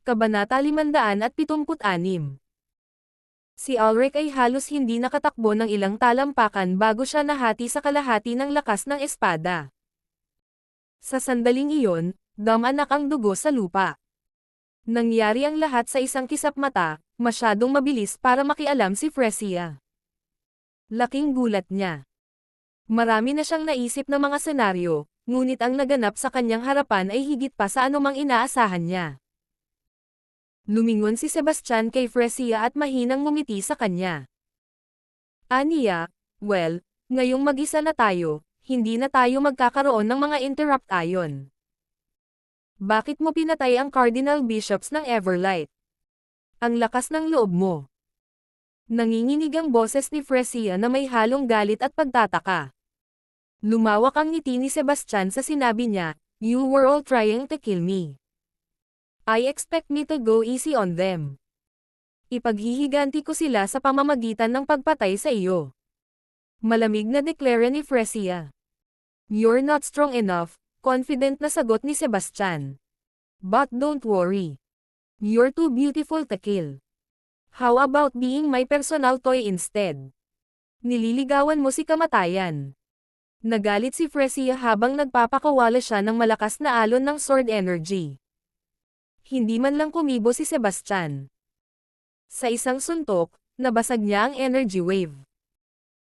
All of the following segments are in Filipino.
Kabanata 576. Si Ulrich ay halos hindi nakatakbo ng ilang talampakan bago siya nahati sa kalahati ng lakas ng espada. Sa sandaling iyon, dumanak ang dugo sa lupa. Nangyari ang lahat sa isang kisap mata, masyadong mabilis para makialam si Fresia. Laking gulat niya. Marami na siyang naisip na mga senaryo, ngunit ang naganap sa kanyang harapan ay higit pa sa anumang inaasahan niya. Lumingon si Sebastian kay Fresia at mahinang ngumiti sa kanya. Aniya, well, ngayong mag-isa na tayo, hindi na tayo magkakaroon ng mga interrupt ayon. Bakit mo pinatay ang Cardinal Bishops ng Everlight? Ang lakas ng loob mo. Nanginginig ang boses ni Fresia na may halong galit at pagtataka. Lumawak ang ngiti ni Sebastian sa sinabi niya, "You were all trying to kill me. I expect me to go easy on them. Ipaghihiganti ko sila sa pamamagitan ng pagpatay sa iyo." Malamig na deklara ni Fresia. "You're not strong enough," confident na sagot ni Sebastian. "But don't worry. You're too beautiful to kill. How about being my personal toy instead?" Nililigawan mo si kamatayan. Nagalit si Fresia habang nagpapakawala siya ng malakas na alon ng sword energy. Hindi man lang kumibo si Sebastian. Sa isang suntok, nabasag niya ang energy wave.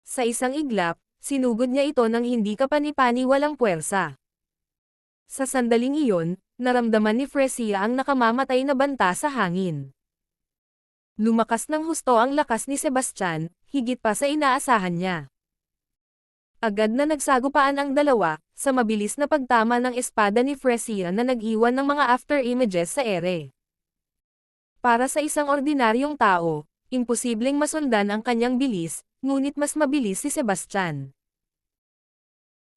Sa isang iglap, sinugod niya ito ng hindi kapani-paniwalang puwersa. Sa sandaling iyon, naramdaman ni Fresia ang nakamamatay na banta sa hangin. Lumakas ng husto ang lakas ni Sebastian, higit pa sa inaasahan niya. Agad na nagsagupaan ang dalawa, sa mabilis na pagtama ng espada ni Fresia na nag-iwan ng mga after images sa ere. Para sa isang ordinaryong tao, imposibleng masundan ang kanyang bilis, ngunit mas mabilis si Sebastian.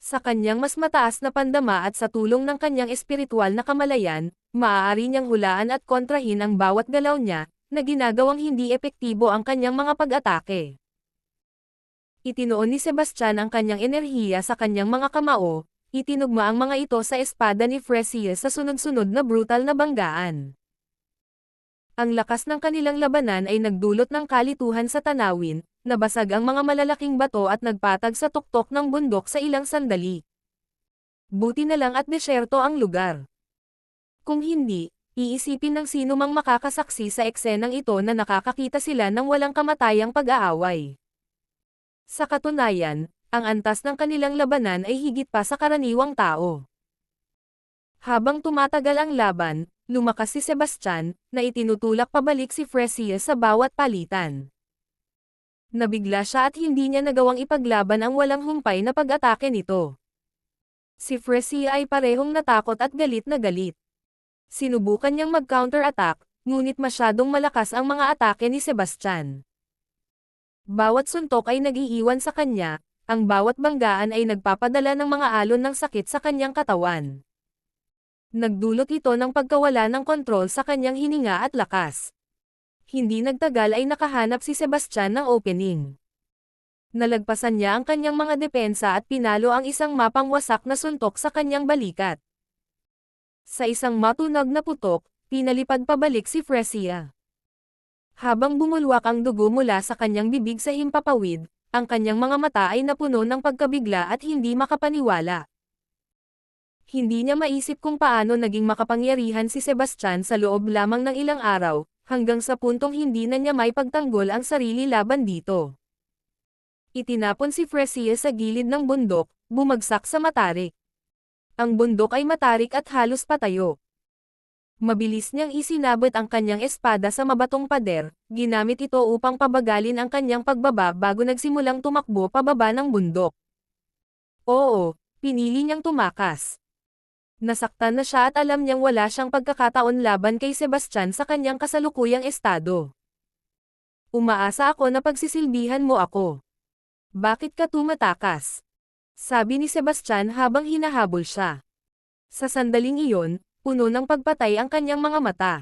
Sa kanyang mas mataas na pandama at sa tulong ng kanyang espiritual na kamalayan, maaari niyang hulaan at kontrahin ang bawat galaw niya, na ginagawang hindi epektibo ang kanyang mga pag-atake. Itinuon ni Sebastian ang kanyang enerhiya sa kanyang mga kamao, itinugma ang mga ito sa espada ni Fresia sa sunod-sunod na brutal na banggaan. Ang lakas ng kanilang labanan ay nagdulot ng kalituhan sa tanawin, nabasag ang mga malalaking bato at nagpatag sa tuktok ng bundok sa ilang sandali. Buti na lang at desyerto ang lugar. Kung hindi, iisipin ng sino mang makakasaksi sa eksenang ito na nakakakita sila ng walang kamatayang pag-aaway. Sa katunayan, ang antas ng kanilang labanan ay higit pa sa karaniwang tao. Habang tumatagal ang laban, lumakas si Sebastian, na itinutulak pabalik si Fresia sa bawat palitan. Nabigla siya at hindi niya nagawang ipaglaban ang walang humpay na pag-atake nito. Si Fresia ay parehong natakot at galit na galit. Sinubukan niyang mag-counter-attack, ngunit masyadong malakas ang mga atake ni Sebastian. Bawat suntok ay nag-iiwan sa kanya, ang bawat banggaan ay nagpapadala ng mga alon ng sakit sa kanyang katawan. Nagdulot ito ng pagkawala ng kontrol sa kanyang hininga at lakas. Hindi nagtagal ay nakahanap si Sebastian ng opening. Nalagpasan niya ang kanyang mga depensa at pinalo ang isang mapangwasak na suntok sa kanyang balikat. Sa isang matunog na putok, pinalipad pabalik si Fresia. Habang bumulwak ang dugo mula sa kanyang bibig sa himpapawid, ang kanyang mga mata ay napuno ng pagkabigla at hindi makapaniwala. Hindi niya maisip kung paano naging makapangyarihan si Sebastian sa loob lamang ng ilang araw, hanggang sa puntong hindi na niya may pagtanggol ang sarili laban dito. Itinapon si Fresia sa gilid ng bundok, bumagsak sa matarik. Ang bundok ay matarik at halos patayo. Mabilis niyang isinabot ang kanyang espada sa mabatong pader, ginamit ito upang pabagalin ang kanyang pagbaba bago nagsimulang tumakbo pababa ng bundok. Oo, pinili niyang tumakas. Nasaktan na siya at alam niyang wala siyang pagkakataon laban kay Sebastian sa kanyang kasalukuyang estado. "Umaasa ako na pagsisilbihan mo ako. Bakit ka tumatakas?" sabi ni Sebastian habang hinahabol siya. Sa sandaling iyon, puno ng pagpatay ang kanyang mga mata.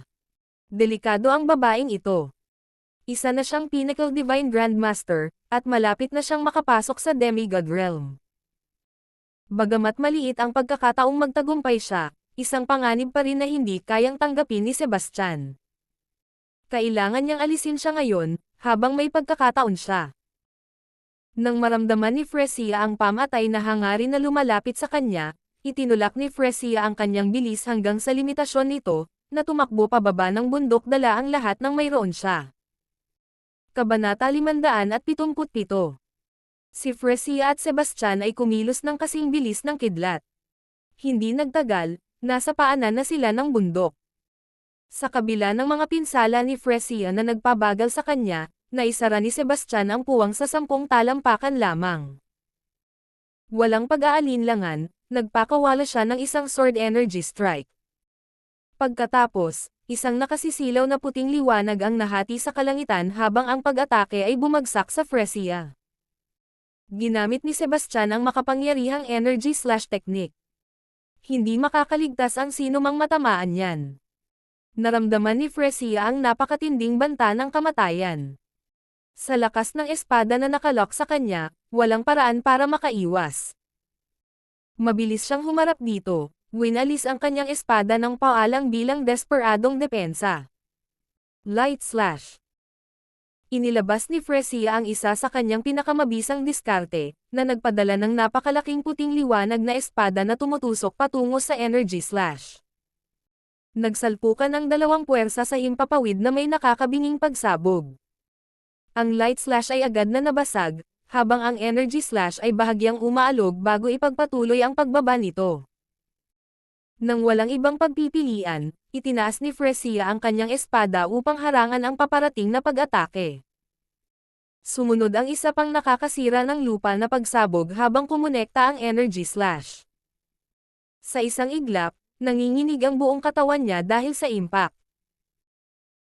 Delikado ang babaeng ito. Isa na siyang Pinnacle Divine Grandmaster, at malapit na siyang makapasok sa Demigod Realm. Bagamat maliit ang pagkakataong magtagumpay siya, isang panganib pa rin na hindi kayang tanggapin ni Sebastian. Kailangan niyang alisin siya ngayon, habang may pagkakataon siya. Nang maramdaman ni Fresia ang pamatay na hangarin na lumalapit sa kanya, itinulak ni Fresia ang kanyang bilis hanggang sa limitasyon nito, na tumakbo pababa ng bundok dala ang lahat ng mayroon siya. Kabanata 577. Si Fresia at Sebastian ay kumilos ng kasing bilis ng kidlat. Hindi nagtagal, nasa paanan na sila ng bundok. Sa kabila ng mga pinsala ni Fresia na nagpabagal sa kanya, naisara ni Sebastian ang puwang sa 10 talampakan lamang. Walang pag-aalinlangan, nagpakawala siya ng isang sword energy strike. Pagkatapos, isang nakasisilaw na puting liwanag ang nahati sa kalangitan habang ang pag-atake ay bumagsak sa Fresia. Ginamit ni Sebastian ang makapangyarihang energy slash technique. Hindi makakaligtas ang sino mang matamaan yan. Naramdaman ni Fresia ang napakatinding banta ng kamatayan. Sa lakas ng espada na nakalock sa kanya, walang paraan para makaiwas. Mabilis siyang humarap dito, winalis ang kanyang espada ng paalang bilang desperadong depensa. Light slash. Inilabas ni Fresia ang isa sa kanyang pinakamabisang diskarte, na nagpadala ng napakalaking puting liwanag na espada na tumutusok patungo sa energy slash. Nagsalpukan ang dalawang puwersa sa himpapawid na may nakakabinging pagsabog. Ang light slash ay agad na nabasag, habang ang energy slash ay bahagyang umaalog bago ipagpatuloy ang pagbaba nito. Nang walang ibang pagpipilian, itinaas ni Fresia ang kanyang espada upang harangan ang paparating na pag-atake. Sumunod ang isa pang nakakasira ng lupa na pagsabog habang kumonekta ang energy slash. Sa isang iglap, nanginginig ang buong katawan niya dahil sa impact.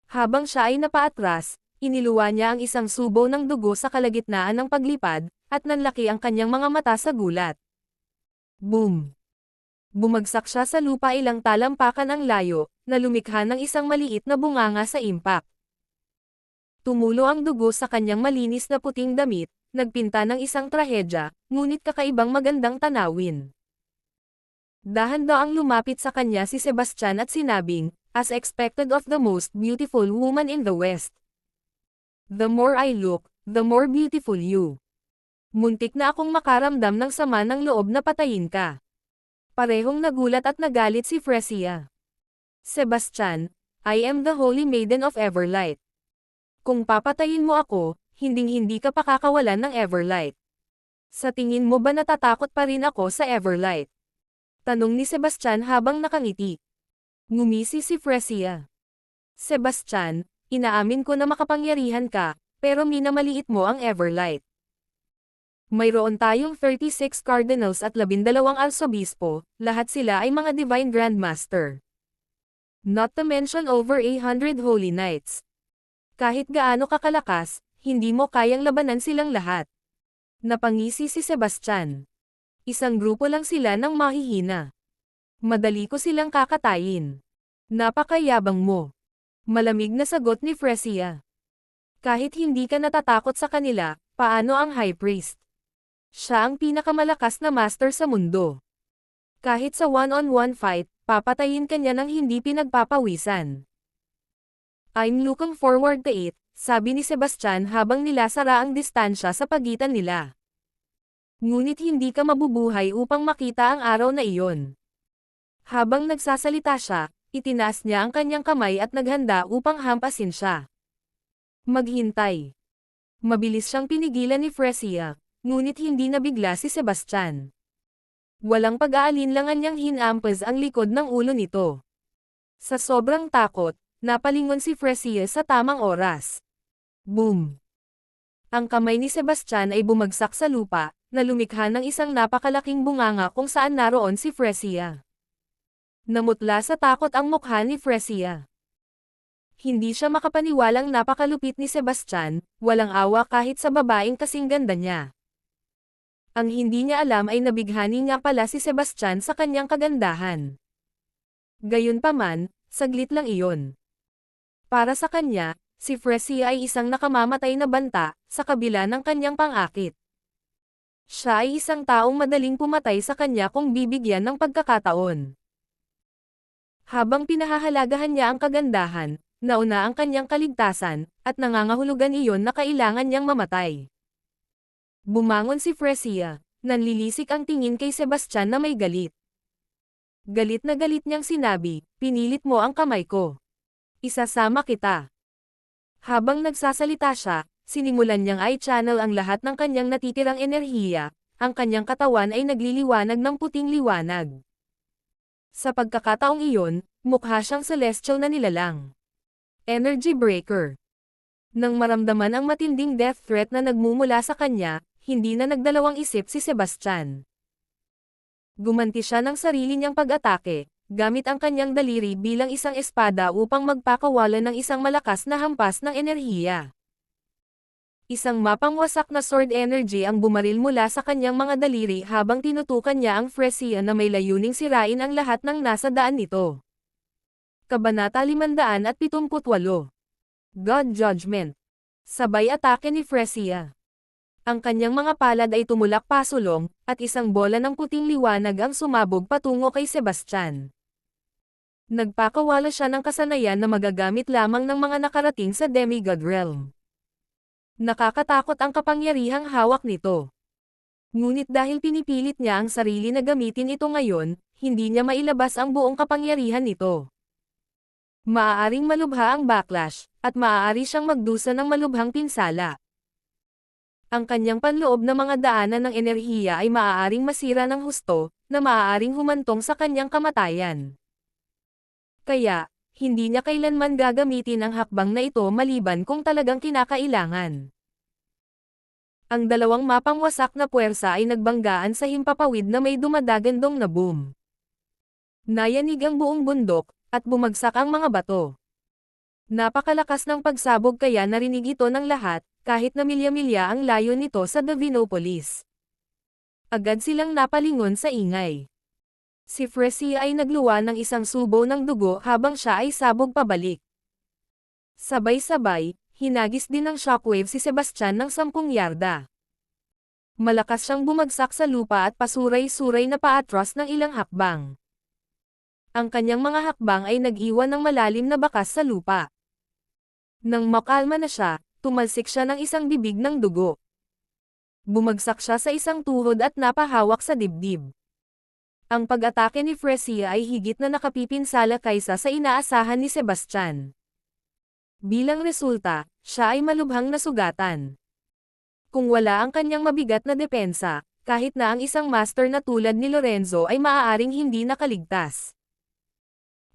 Habang siya ay napaatras, iniluwa niya ang isang subo ng dugo sa kalagitnaan ng paglipad, at nanlaki ang kanyang mga mata sa gulat. Boom! Bumagsak siya sa lupa ilang talampakan ang layo, na lumikha ng isang maliit na bunganga sa impact. Tumulo ang dugo sa kanyang malinis na puting damit, nagpinta ng isang trahedya, ngunit kakaibang magandang tanawin. Dahan-daang lumapit sa kanya si Sebastian at sinabing, as expected of the most beautiful woman in the West. The more I look, the more beautiful you. Muntik na akong makaramdam ng sama ng loob na patayin ka. Parehong nagulat at nagalit si Fresia. Sebastian, I am the Holy Maiden of Everlight. Kung papatayin mo ako, hinding-hindi ka pakakawalan ng Everlight. Sa tingin mo ba natatakot pa rin ako sa Everlight? Tanong ni Sebastian habang nakangiti. Ngumisi si Fresia. Sebastian, inaamin ko na makapangyarihan ka, pero minamaliit mo ang Everlight. Mayroon tayong 36 cardinals at 12 arsobispo, lahat sila ay mga divine grandmaster. Not to mention over 100 holy knights. Kahit gaano kakalakas, hindi mo kayang labanan silang lahat. Napangisi si Sebastian. Isang grupo lang sila ng mahihina. Madali ko silang kakatayin. Napakayabang mo. Malamig na sagot ni Fresia. Kahit hindi ka natatakot sa kanila, paano ang High Priest? Siya ang pinakamalakas na master sa mundo. Kahit sa one-on-one fight, papatayin ka niya ng hindi pinagpapawisan. I'm looking forward to it, sabi ni Sebastian habang nilasara ang distansya sa pagitan nila. Ngunit hindi ka mabubuhay upang makita ang araw na iyon. Habang nagsasalita siya, itinaas niya ang kanyang kamay at naghanda upang hampasin siya. Maghintay. Mabilis siyang pinigilan ni Fresia, ngunit hindi nabigla si Sebastian. Walang pag-aalinlangan niyang hinampas ang likod ng ulo nito. Sa sobrang takot, napalingon si Fresia sa tamang oras. Boom! Ang kamay ni Sebastian ay bumagsak sa lupa, na lumikha ng isang napakalaking bunganga kung saan naroon si Fresia. Namutla sa takot ang mukha ni Fresia. Hindi siya makapaniwalang napakalupit ni Sebastian, walang awa kahit sa babaeng kasing ganda niya. Ang hindi niya alam ay nabighani nga pala si Sebastian sa kanyang kagandahan. Gayunpaman, saglit lang iyon. Para sa kanya, si Fresia ay isang nakamamatay na banta, sa kabila ng kanyang pang-akit. Siya ay isang taong madaling pumatay sa kanya kung bibigyan ng pagkakataon. Habang pinahahalagahan niya ang kagandahan, nauna ang kanyang kaligtasan, at nangangahulugan iyon na kailangan niyang mamatay. Bumangon si Fresia, nanlilisik ang tingin kay Sebastian na may galit. Galit na galit niyang sinabi, pinilit mo ang kamay ko. Isasama kita. Habang nagsasalita siya, sinimulan niyang i-channel ang lahat ng kanyang natitirang enerhiya, ang kanyang katawan ay nagliliwanag ng puting liwanag. Sa pagkakataong iyon, mukha siyang celestial na nilalang. Energy Breaker. Nang maramdaman ang matinding death threat na nagmumula sa kanya, hindi na nagdalawang isip si Sebastian. Gumanti siya ng sarili niyang pag-atake, gamit ang kanyang daliri bilang isang espada upang magpakawalan ng isang malakas na hampas ng enerhiya. Isang mapangwasak na sword energy ang bumaril mula sa kanyang mga daliri habang tinutukan niya ang Fresia na may layuning sirain ang lahat ng nasa daan nito. Kabanata 578. God Judgment. Sabay atake ni Fresia. Ang kanyang mga palad ay tumulak pasulong, at isang bola ng puting liwanag ang sumabog patungo kay Sebastian. Nagpakawala siya ng kasanayan na magagamit lamang ng mga nakarating sa demigod realm. Nakakatakot ang kapangyarihang hawak nito. Ngunit dahil pinipilit niya ang sarili na gamitin ito ngayon, hindi niya mailabas ang buong kapangyarihan nito. Maaaring malubha ang backlash, at maaari siyang magdusa ng malubhang pinsala. Ang kanyang panloob na mga daanan ng enerhiya ay maaaring masira ng husto, na maaaring humantong sa kanyang kamatayan. Kaya, hindi niya kailanman gagamitin ang hakbang na ito maliban kung talagang kinakailangan. Ang dalawang mapangwasak na puwersa ay nagbanggaan sa himpapawid na may dumadagandong na boom. Nayanig ang buong bundok, at bumagsak ang mga bato. Napakalakas ng pagsabog kaya narinig ito ng lahat, kahit na milya-milya ang layo nito sa Divinopolis. Agad silang napalingon sa ingay. Si Fresia ay nagluwa ng isang subo ng dugo habang siya ay sabog pabalik. Sabay-sabay, hinagis din ng shockwave si Sebastian ng 10 yarda. Malakas siyang bumagsak sa lupa at pasuray-suray na paatras ng ilang hakbang. Ang kanyang mga hakbang ay nag-iwan ng malalim na bakas sa lupa. Nang makalma na siya, tumalsik siya ng isang bibig ng dugo. Bumagsak siya sa isang tuhod at napahawak sa dibdib. Ang pag-atake ni Fresia ay higit na nakapipinsala kaysa sa inaasahan ni Sebastian. Bilang resulta, siya ay malubhang nasugatan. Kung wala ang kanyang mabigat na depensa, kahit na ang isang master na tulad ni Lorenzo ay maaaring hindi nakaligtas.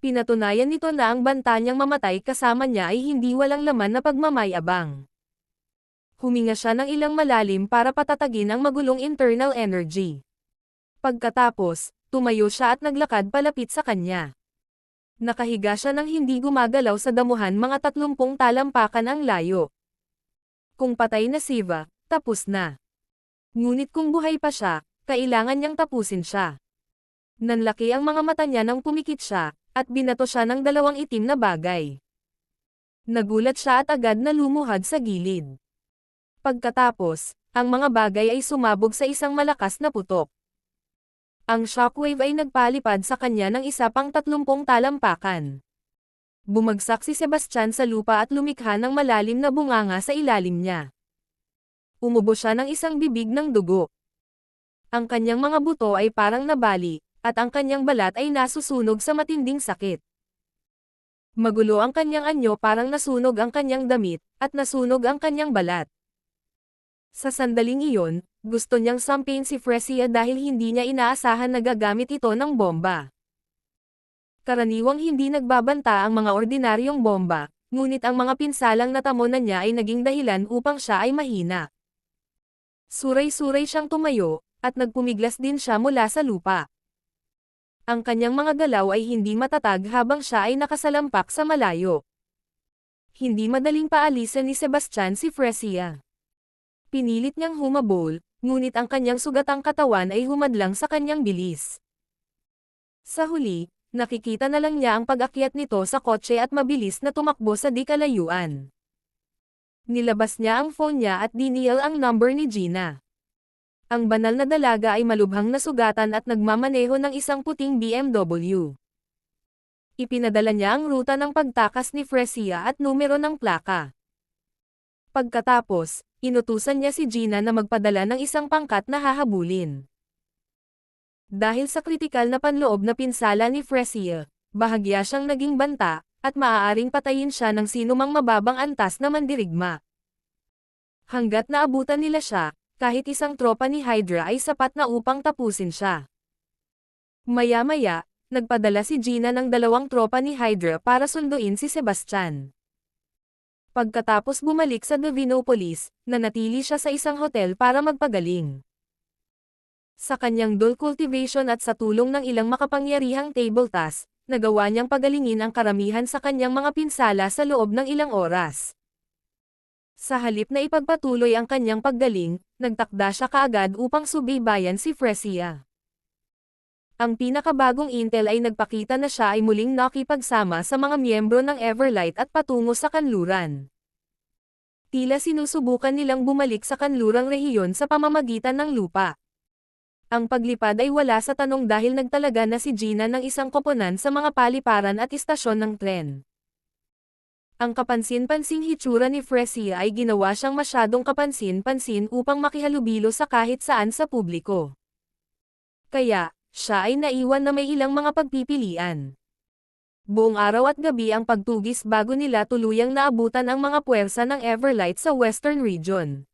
Pinatunayan nito na ang banta niyang mamatay kasama niya ay hindi walang laman na pagmamayabang. Huminga siya ng ilang malalim para patatagin ang magulong internal energy. Pagkatapos, tumayo siya at naglakad palapit sa kanya. Nakahiga siya nang hindi gumagalaw sa damuhan mga 30 talampakan ang layo. Kung patay na Siva, tapos na. Ngunit kung buhay pa siya, kailangan niyang tapusin siya. Nanlaki ang mga mata niya nang pumikit siya, at binato siya ng 2 itim na bagay. Nagulat siya at agad na lumuhad sa gilid. Pagkatapos, ang mga bagay ay sumabog sa isang malakas na putok. Ang shockwave ay nagpalipad sa kanya ng isa pang 30 talampakan. Bumagsak si Sebastian sa lupa at lumikha ng malalim na bunganga sa ilalim niya. Umubo siya ng isang bibig ng dugo. Ang kanyang mga buto ay parang nabali, at ang kanyang balat ay nasusunog sa matinding sakit. Magulo ang kanyang anyo parang nasunog ang kanyang damit, at nasunog ang kanyang balat. Sa sandaling iyon, gusto niyang sampin si Fresia dahil hindi niya inaasahan na gagamit ito ng bomba. Karaniwang hindi nagbabanta ang mga ordinaryong bomba, ngunit ang mga pinsalang natamo na niya ay naging dahilan upang siya ay mahina. Suray-suray siyang tumayo, at nagpumiglas din siya mula sa lupa. Ang kanyang mga galaw ay hindi matatag habang siya ay nakasalampak sa malayo. Hindi madaling paalisan ni Sebastian si Fresia. Pinilit niyang humabol, ngunit ang kanyang sugatang katawan ay humadlang sa kanyang bilis. Sa huli, nakikita na lang niya ang pag-akyat nito sa kotse at mabilis na tumakbo sa di kalayuan. Nilabas niya ang phone niya at dinial ang number ni Gina. Ang banal na dalaga ay malubhang nasugatan at nagmamaneho ng isang puting BMW. Ipinadala niya ang ruta ng pagtakas ni Fresia at numero ng plaka. Pagkatapos, inutusan niya si Gina na magpadala ng isang pangkat na hahabulin. Dahil sa kritikal na panloob na pinsala ni Fresia, bahagya siyang naging banta, at maaaring patayin siya ng sinumang mababang antas na mandirigma. Hanggat naabutan nila siya, kahit isang tropa ni Hydra ay sapat na upang tapusin siya. Maya-maya, nagpadala si Gina ng 2 tropa ni Hydra para sunduin si Sebastian. Pagkatapos bumalik sa Divinopolis, nanatili siya sa isang hotel para magpagaling. Sa kanyang dual cultivation at sa tulong ng ilang makapangyarihang table task, nagawa niyang pagalingin ang karamihan sa kanyang mga pinsala sa loob ng ilang oras. Sa halip na ipagpatuloy ang kanyang paggaling, nagtakda siya kaagad upang subaybayan si Fresia. Ang pinakabagong intel ay nagpakita na siya ay muling nakipagsama sa mga miyembro ng Everlight at patungo sa kanluran. Tila sinusubukan nilang bumalik sa kanlurang rehiyon sa pamamagitan ng lupa. Ang paglipad ay wala sa tanong dahil nagtalaga na si Gina ng isang koponan sa mga paliparan at istasyon ng tren. Ang kapansin-pansing hitsura ni Fresia ay ginawa siyang masyadong kapansin-pansin upang makihalubilo sa kahit saan sa publiko. Kaya, siya ay naiwan na may ilang mga pagpipilian. Buong araw at gabi ang pagtugis bago nila tuluyang naabutan ang mga puwersa ng Everlight sa Western Region.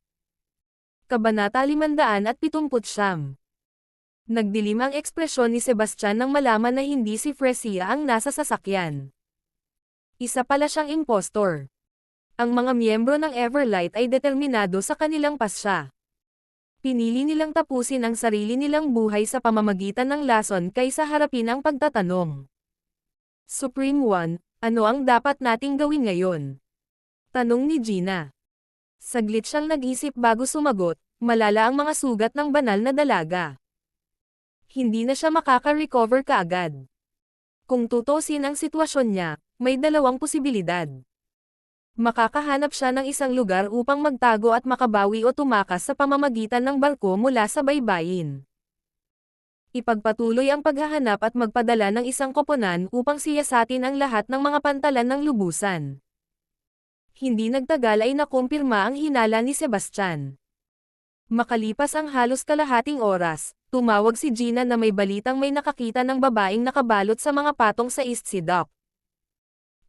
Kabanata 579. Nagdilim ang ekspresyon ni Sebastian nang malaman na hindi si Fresia ang nasa sasakyan. Isa pala siyang impostor. Ang mga miyembro ng Everlight ay determinado sa kanilang pasya. Pinili nilang tapusin ang sarili nilang buhay sa pamamagitan ng lason kaysa harapin ang pagtatanong. Supreme One, ano ang dapat nating gawin ngayon? Tanong ni Gina. Saglit siyang nag-isip bago sumagot, malala ang mga sugat ng banal na dalaga. Hindi na siya makaka-recover kaagad. Kung tutusin ang sitwasyon niya, may 2 posibilidad. Makakahanap siya ng isang lugar upang magtago at makabawi o tumakas sa pamamagitan ng barko mula sa baybayin. Ipagpatuloy ang paghahanap at magpadala ng isang koponan upang siyasatin ang lahat ng mga pantalan ng lubusan. Hindi nagtagal ay nakumpirma ang hinala ni Sebastian. Makalipas ang halos kalahating oras, tumawag si Gina na may balitang may nakakita ng babaeng nakabalot sa mga patong sa East Sea Dock.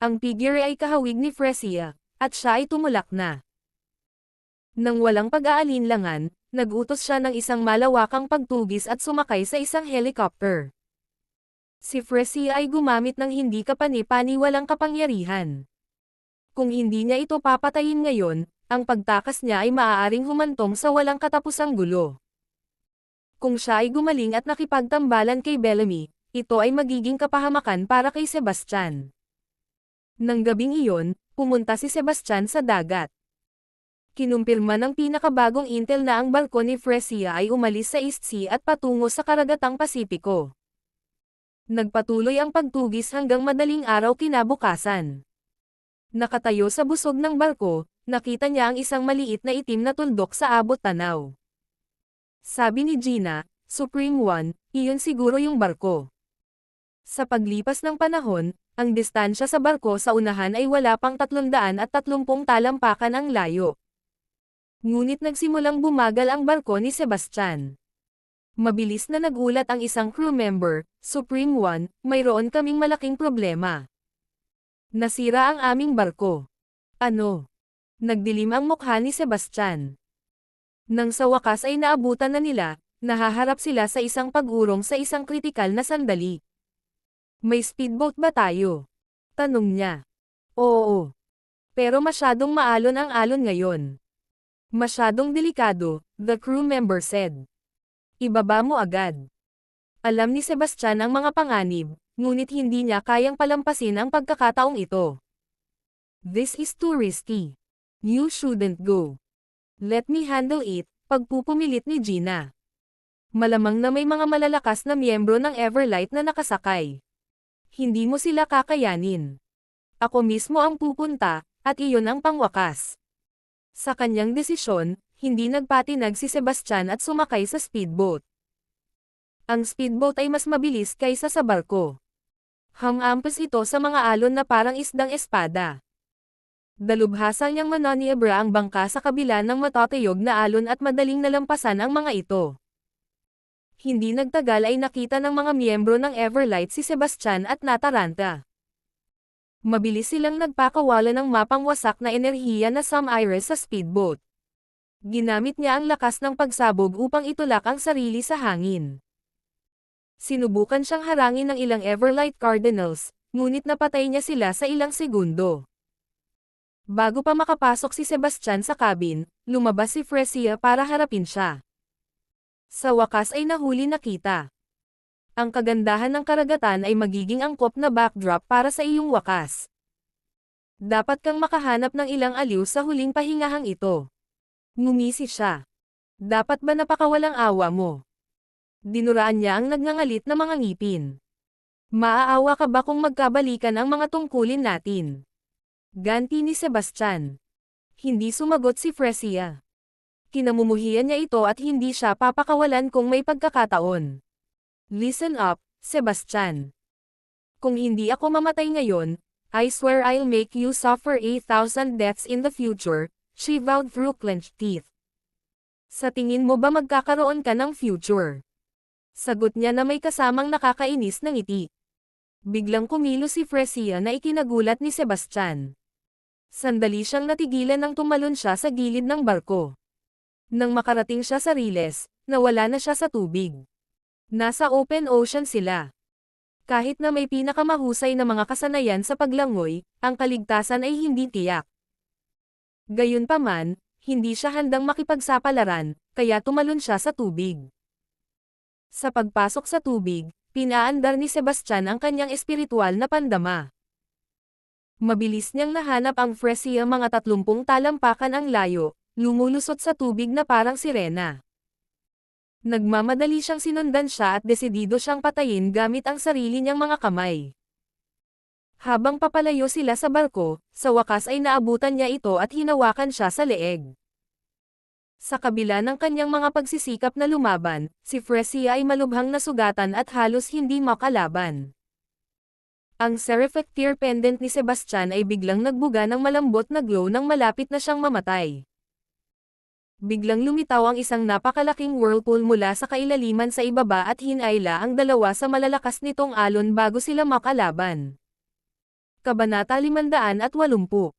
Ang figure ay kahawig ni Fresia, at siya ay tumulak na. Nang walang pag-aalinlangan, nag-utos siya ng isang malawakang pagtugis at sumakay sa isang helicopter. Si Fresia ay gumamit ng hindi kapani-paniwalang kapangyarihan. Kung hindi niya ito papatayin ngayon, ang pagtakas niya ay maaaring humantong sa walang katapusang gulo. Kung siya ay gumaling at nakipagtambalan kay Bellamy, ito ay magiging kapahamakan para kay Sebastian. Nang gabing iyon, pumunta si Sebastian sa dagat. Kinumpirma ng pinakabagong intel na ang barko ni Fresia ay umalis sa East Sea at patungo sa karagatang Pasipiko. Nagpatuloy ang pagtugis hanggang madaling araw kinabukasan. Nakatayo sa busog ng barko, nakita niya ang isang maliit na itim na tuldok sa abot tanaw. Sabi ni Gina, Supreme One, iyon siguro yung barko. Sa paglipas ng panahon, ang distansya sa barko sa unahan ay wala pang 330 talampakan ang layo. Ngunit nagsimulang bumagal ang barko ni Sebastian. Mabilis na nagulat ang isang crew member, Supreme One, mayroon kaming malaking problema. Nasira ang aming barko. Ano? Nagdilim ang mukha ni Sebastian. Nang sa wakas ay naabutan na nila, nahaharap sila sa isang pag-urong sa isang kritikal na sandali. May speedboat ba tayo? Tanong niya. Oo. Pero masyadong maalon ang alon ngayon. Masyadong delikado, the crew member said. Ibaba mo agad. Alam ni Sebastian ang mga panganib, ngunit hindi niya kayang palampasin ang pagkakataong ito. This is too risky. You shouldn't go. Let me handle it, pagpupumilit ni Gina. Malamang na may mga malalakas na miyembro ng Everlight na nakasakay. Hindi mo sila kakayanin. Ako mismo ang pupunta, at iyon ang pangwakas. Sa kanyang desisyon, hindi nagpatinag si Sebastian at sumakay sa speedboat. Ang speedboat ay mas mabilis kaysa sa barko. Hamampas ito sa mga alon na parang isdang espada. Dalubhasa niyang manoniebra ang bangka sa kabila ng matatayog na alon at madaling nalampasan ang mga ito. Hindi nagtagal ay nakita ng mga miyembro ng Everlight si Sebastian at Nataranta. Mabilis silang nagpakawala ng mapangwasak na enerhiya na Samiris sa speedboat. Ginamit niya ang lakas ng pagsabog upang itulak ang sarili sa hangin. Sinubukan siyang harangin ng ilang Everlight Cardinals, ngunit napatay niya sila sa ilang segundo. Bago pa makapasok si Sebastian sa cabin, lumabas si Fresia para harapin siya. Sa wakas ay nahuli na kita. Ang kagandahan ng karagatan ay magiging angkop na backdrop para sa iyong wakas. Dapat kang makahanap ng ilang aliw sa huling pahingahang ito. Ngumisi siya. Dapat ba napakawalang awa mo? Dinuraan niya ang nagngangalit na mga ngipin. Maaawa ka ba kung magkabalikan ang mga tungkulin natin? Ganti ni Sebastian. Hindi sumagot si Fresia. Kinamumuhian niya ito at hindi siya papakawalan kung may pagkakataon. Listen up, Sebastian. Kung hindi ako mamatay ngayon, I swear I'll make you suffer 8,000 deaths in the future, she vowed through clenched teeth. Sa tingin mo ba magkakaroon ka ng future? Sagot niya na may kasamang nakakainis na ngiti. Biglang kumilos si Fresia na ikinagulat ni Sebastian. Sandali siyang natigilan nang tumalon siya sa gilid ng barko. Nang makarating siya sa riles, nawala na siya sa tubig. Nasa open ocean sila. Kahit na may pinakamahusay na mga kasanayan sa paglangoy, ang kaligtasan ay hindi tiyak. Gayunpaman, hindi siya handang makipagsapalaran, kaya tumalon siya sa tubig. Sa pagpasok sa tubig, pinaandar ni Sebastian ang kanyang espiritual na pandama. Mabilis niyang nahanap ang Fresia mga 30 talampakan ang layo, lumulusot sa tubig na parang sirena. Nagmamadali siyang sinundan siya at desidido siyang patayin gamit ang sarili niyang mga kamay. Habang papalayo sila sa barko, sa wakas ay naabutan niya ito at hinawakan siya sa leeg. Sa kabila ng kanyang mga pagsisikap na lumaban, si Fresia ay malubhang nasugatan at halos hindi makalaban. Ang Serifecteer pendant ni Sebastian ay biglang nagbuga ng malambot na glow nang malapit na siyang mamatay. Biglang lumitaw ang isang napakalaking whirlpool mula sa kailaliman sa ibaba at hinayla ang dalawa sa malalakas nitong alon bago sila makalaban. Kabanata 580.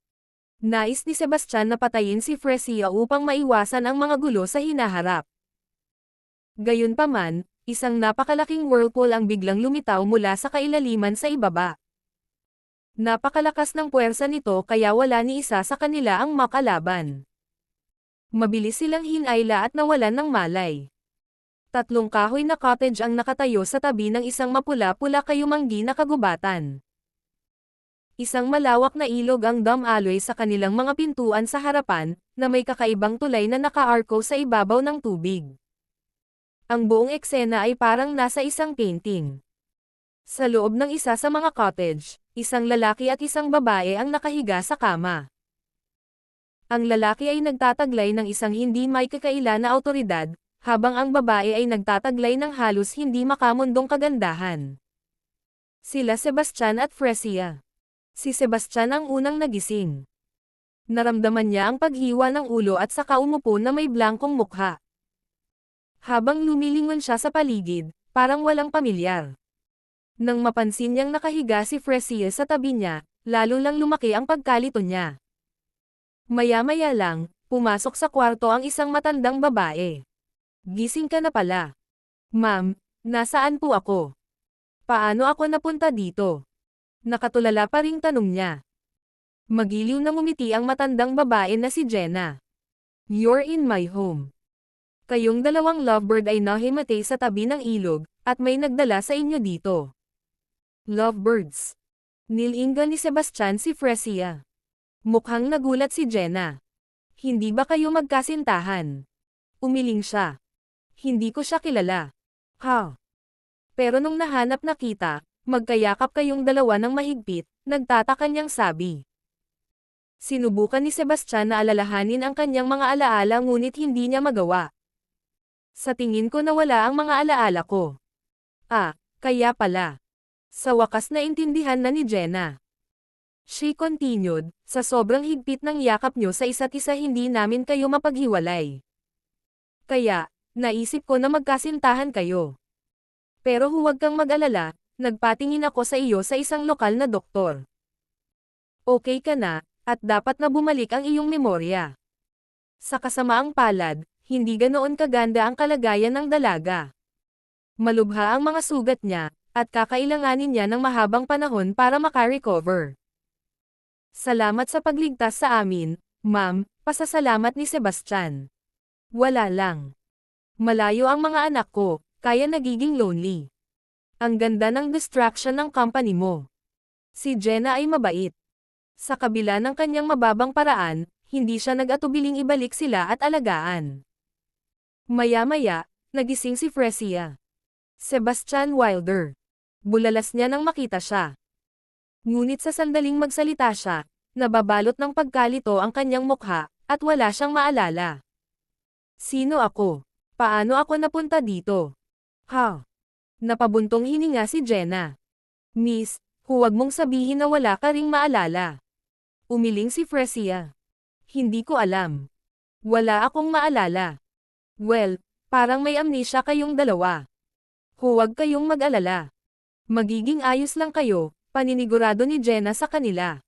Nais ni Sebastian na patayin si Fresia upang maiwasan ang mga gulo sa hinaharap. Gayunpaman, isang napakalaking whirlpool ang biglang lumitaw mula sa kailaliman sa ibaba. Napakalakas ng puwersa nito kaya wala ni isa sa kanila ang makalaban. Mabilis silang hinayla at nawalan ng malay. 3 kahoy na cottage ang nakatayo sa tabi ng isang mapula-pula kayumanggi na kagubatan. Isang malawak na ilog ang dumaloy sa kanilang mga pintuan sa harapan, na may kakaibang tulay na naka-arco sa ibabaw ng tubig. Ang buong eksena ay parang nasa isang painting. Sa loob ng isa sa mga cottage, isang lalaki at isang babae ang nakahiga sa kama. Ang lalaki ay nagtataglay ng isang hindi may kakaila na awtoridad, habang ang babae ay nagtataglay ng halos hindi makamundong kagandahan. Sila Sebastian at Fresia. Si Sebastian ang unang nagising. Naramdaman niya ang paghiwa ng ulo at saka umupo na may blangkong mukha. Habang lumilingon siya sa paligid, parang walang pamilyar. Nang mapansin niyang nakahiga si Fresia sa tabi niya, lalo lang lumaki ang pagkalito niya. Maya-maya lang, pumasok sa kwarto ang isang matandang babae. Gising ka na pala. Ma'am, nasaan po ako? Paano ako napunta dito? Nakatulala pa ring tanong niya. Magiliw na ngumiti ang matandang babae na si Jenna. You're in my home. Kayong dalawang lovebird ay nahimatay sa tabi ng ilog, at may nagdala sa inyo dito. Lovebirds. Nilinggan ni Sebastian si Fresia. Mukhang nagulat si Jenna. Hindi ba kayo magkasintahan? Umiling siya. Hindi ko siya kilala. Ha? Pero nung nahanap na kita, magkayakap kayong dalawa ng mahigpit, nagtataka niyang sabi. Sinubukan ni Sebastian na alalahanin ang kanyang mga alaala ngunit hindi niya magawa. Sa tingin ko nawala ang mga alaala ko. Ah, kaya pala. Sa wakas naintindihan na ni Jenna. She continued, sa sobrang higpit ng yakap nyo sa isa't isa hindi namin kayo mapaghiwalay. Kaya, naisip ko na magkasintahan kayo. Pero huwag kang mag-alala, nagpatingin ako sa iyo sa isang lokal na doktor. Okay ka na, at dapat na bumalik ang iyong memorya. Sa kasamaang palad, hindi ganoon kaganda ang kalagayan ng dalaga. Malubha ang mga sugat niya, at kakailanganin niya ng mahabang panahon para makarecover. Salamat sa pagligtas sa amin, ma'am, pasasalamat ni Sebastian. Wala lang. Malayo ang mga anak ko, kaya nagiging lonely. Ang ganda ng distraction ng company mo. Si Jenna ay mabait. Sa kabila ng kanyang mababang paraan, hindi siya nag-atubiling ibalik sila at alagaan. Maya-maya, nagising si Fresia. Sebastian Wilder. Bulalas niya nang makita siya. Ngunit sa sandaling magsalita siya, nababalot ng pagkalito ang kanyang mukha, at wala siyang maalala. Sino ako? Paano ako napunta dito? Ha? Napabuntong hininga si Jenna. Miss, huwag mong sabihin na wala ka ring maalala. Umiling si Fresia. Hindi ko alam. Wala akong maalala. Well, parang may amnesia kayong dalawa. Huwag kayong mag-alala. Magiging ayos lang kayo, paninigurado ni Jenna sa kanila.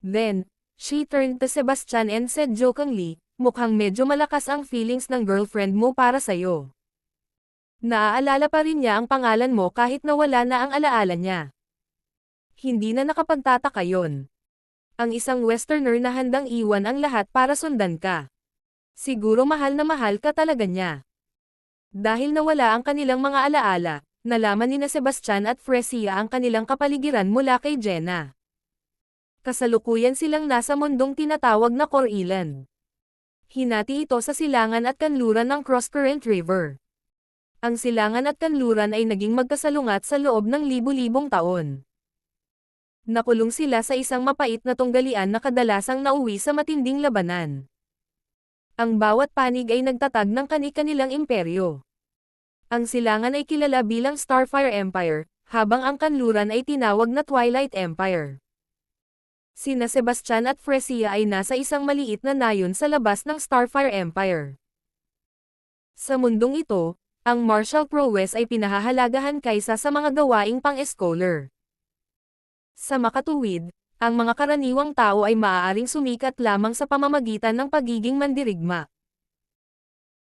Then, she turned to Sebastian and said jokingly, mukhang medyo malakas ang feelings ng girlfriend mo para sa'yo. Naaalala pa rin niya ang pangalan mo kahit nawala na ang alaala niya. Hindi na nakapagtataka yon. Ang isang westerner na handang iwan ang lahat para sundan ka. Siguro mahal na mahal ka talaga niya. Dahil nawala ang kanilang mga alaala, nalaman ni na Sebastian at Fresia ang kanilang kapaligiran mula kay Jenna. Kasalukuyan silang nasa mundong tinatawag na Core Island. Hinati ito sa silangan at kanluran ng Crosscurrent River. Ang silangan at kanluran ay naging magkasalungat sa loob ng libu-libong taon. Nakulong sila sa isang mapait na tunggalian na kadalasang nauwi sa matinding labanan. Ang bawat panig ay nagtatag ng kani-kanilang imperyo. Ang silangan ay kilala bilang Starfire Empire, habang ang kanluran ay tinawag na Twilight Empire. Sina Sebastian at Fresia ay nasa isang maliit na nayon sa labas ng Starfire Empire. Sa mundong ito, ang martial prowess ay pinahahalagahan kaysa sa mga gawaing pang-scholar. Sa makatuwid, ang mga karaniwang tao ay maaaring sumikat lamang sa pamamagitan ng pagiging mandirigma.